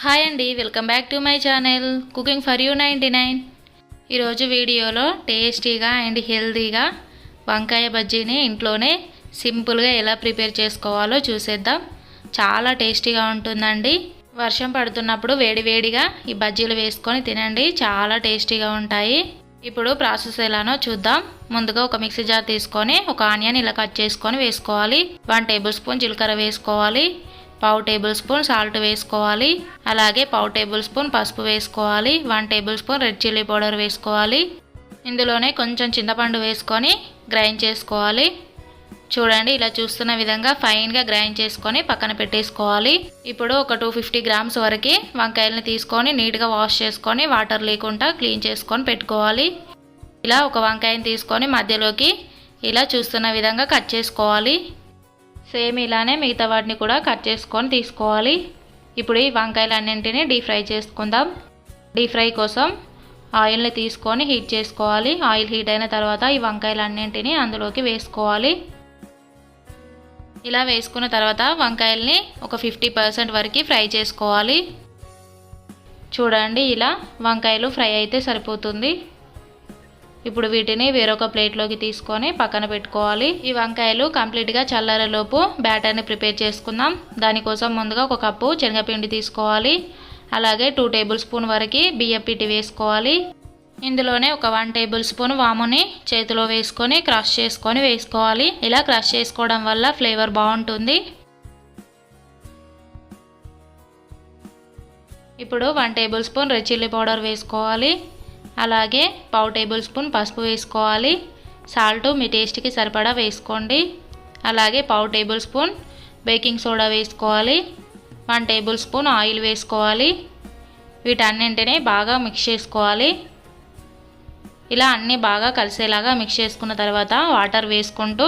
Hi అండి, welcome back to my channel cooking for you 99. ఈరోజు వీడియోలో టేస్టీగా అండ్ హెల్తీగా వంకాయ బజ్జీని ఇంట్లోనే సింపుల్గా ఎలా ప్రిపేర్ చేసుకోవాలో చూసేద్దాం. చాలా టేస్టీగా ఉంటుందండి. వర్షం పడుతున్నప్పుడు వేడివేడిగా ఈ బజ్జీలు వేసుకొని తినండి, చాలా టేస్టీగా ఉంటాయి. ఇప్పుడు ప్రాసెస్ ఎలానో చూద్దాం. ముందుగా ఒక మిక్సీ జార్ తీసుకొని ఒక ఆనియన్ ఇలా కట్ చేసుకొని వేసుకోవాలి. 1 టేబుల్ స్పూన్ జీలకర్ర వేసుకోవాలి. 1/2 టేబుల్ స్పూన్ సాల్ట్ వేసుకోవాలి. అలాగే 1/2 టేబుల్ స్పూన్ పసుపు వేసుకోవాలి. 1 table spoon red chilli powder వేసుకోవాలి. ఇందులోనే కొంచెం చింతపండు వేసుకొని గ్రైండ్ చేసుకోవాలి. చూడండి, ఇలా చూస్తున్న విధంగా ఫైన్గా గ్రైండ్ చేసుకొని పక్కన పెట్టేసుకోవాలి. ఇప్పుడు ఒక 250 గ్రామ్స్ వరకు వంకాయలను తీసుకొని నీట్గా వాష్ చేసుకొని వాటర్ లేకుండా క్లీన్ చేసుకొని పెట్టుకోవాలి. ఇలా ఒక వంకాయని తీసుకొని మధ్యలోకి ఇలా చూస్తున్న విధంగా కట్ చేసుకోవాలి. సేమ్ ఇలానే మిగతా వాటిని కూడా కట్ చేసుకొని తీసుకోవాలి. ఇప్పుడు ఈ వంకాయలన్నింటినీ డీప్ ఫ్రై చేసుకుందాం. డీప్ ఫ్రై కోసం ఆయిల్ని తీసుకొని హీట్ చేసుకోవాలి. ఆయిల్ హీట్ అయిన తర్వాత ఈ వంకాయలన్నింటినీ అందులోకి వేసుకోవాలి. ఇలా వేసుకున్న తర్వాత వంకాయల్ని ఒక 50% వరకు ఫ్రై చేసుకోవాలి. చూడండి, ఇలా వంకాయలు ఫ్రై అయితే సరిపోతుంది. ఇప్పుడు వీటిని వేరొక ప్లేట్లోకి తీసుకొని పక్కన పెట్టుకోవాలి. ఈ వంకాయలు కంప్లీట్గా చల్లారేలోపు బ్యాటర్ని ప్రిపేర్ చేసుకుందాం. దానికోసం ముందుగా ఒక కప్పు శనగపిండి తీసుకోవాలి. అలాగే 2 టేబుల్ స్పూన్ వరకు బియ్యం పిండి వేసుకోవాలి. ఇందులోనే ఒక 1 టేబుల్ స్పూన్ వాముని చేతిలో వేసుకొని క్రష్ చేసుకొని వేసుకోవాలి. ఇలా క్రష్ చేసుకోవడం వల్ల ఫ్లేవర్ బాగుంటుంది. ఇప్పుడు 1 table spoon red chilli powder వేసుకోవాలి. అలాగే 1/2 టేబుల్ స్పూన్ పసుపు వేసుకోవాలి. సాల్ట్ మీ టేస్ట్కి సరిపడా వేసుకోండి. అలాగే 1/2 టేబుల్ స్పూన్ బేకింగ్ సోడా వేసుకోవాలి. 1 టేబుల్ స్పూన్ ఆయిల్ వేసుకోవాలి. వీటన్నింటినీ బాగా మిక్స్ చేసుకోవాలి. ఇలా అన్నీ బాగా కలిసేలాగా మిక్స్ చేసుకున్న తర్వాత వాటర్ వేసుకుంటూ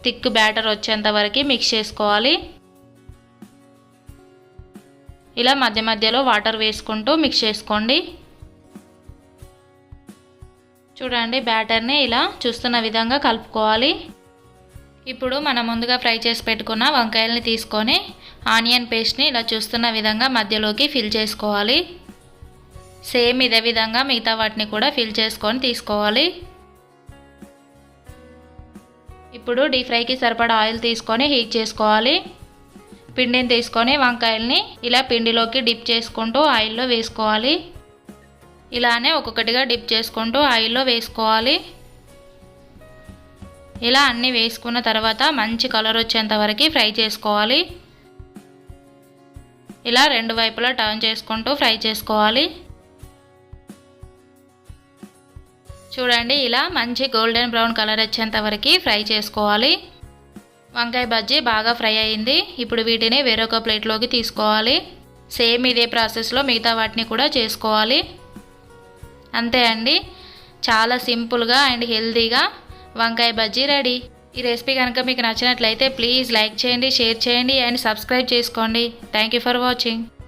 థిక్ బ్యాటర్ వచ్చేంత వరకు మిక్స్ చేసుకోవాలి. ఇలా మధ్య మధ్యలో వాటర్ వేసుకుంటూ మిక్స్ చేసుకోండి. చూడండి, బ్యాటర్ని ఇలా చూస్తున్న విధంగా కలుపుకోవాలి. ఇప్పుడు మనం ముందుగా ఫ్రై చేసి పెట్టుకున్న వంకాయల్ని తీసుకొని ఆనియన్ పేస్ట్ని ఇలా చూస్తున్న విధంగా మధ్యలోకి ఫిల్ చేసుకోవాలి. సేమ్ ఇదే విధంగా మిగతా వాటిని కూడా ఫిల్ చేసుకొని తీసుకోవాలి. ఇప్పుడు డీప్ ఫ్రైకి సరిపడా ఆయిల్ తీసుకొని హీట్ చేసుకోవాలి. పిండిని తీసుకొని వంకాయల్ని ఇలా పిండిలోకి డిప్ చేసుకుంటూ ఆయిల్లో వేసుకోవాలి. ఇలానే ఒక్కొక్కటిగా డిప్ చేసుకుంటూ ఆయిల్లో వేసుకోవాలి. ఇలా అన్నీ వేసుకున్న తర్వాత మంచి కలర్ వచ్చేంత వరకు ఫ్రై చేసుకోవాలి. ఇలా 2 వైపులా టర్న్ చేసుకుంటూ ఫ్రై చేసుకోవాలి. చూడండి, ఇలా మంచి గోల్డెన్ బ్రౌన్ కలర్ వచ్చేంత వరకు ఫ్రై చేసుకోవాలి. వంకాయ బజ్జీ బాగా ఫ్రై అయింది. ఇప్పుడు వీటిని వేరొక ప్లేట్లోకి తీసుకోవాలి. సేమ్ ఇదే ప్రాసెస్లో మిగతా వాటిని కూడా చేసుకోవాలి. అంతే అండి, చాలా సింపుల్గా అండ్ హెల్తీగా వంకాయ బజ్జీ రెడీ. ఈ రెసిపీ కనుక మీకు నచ్చినట్లయితే ప్లీజ్ లైక్ చేయండి, షేర్ చేయండి అండ్ సబ్స్క్రైబ్ చేసుకోండి. Thank you for watching.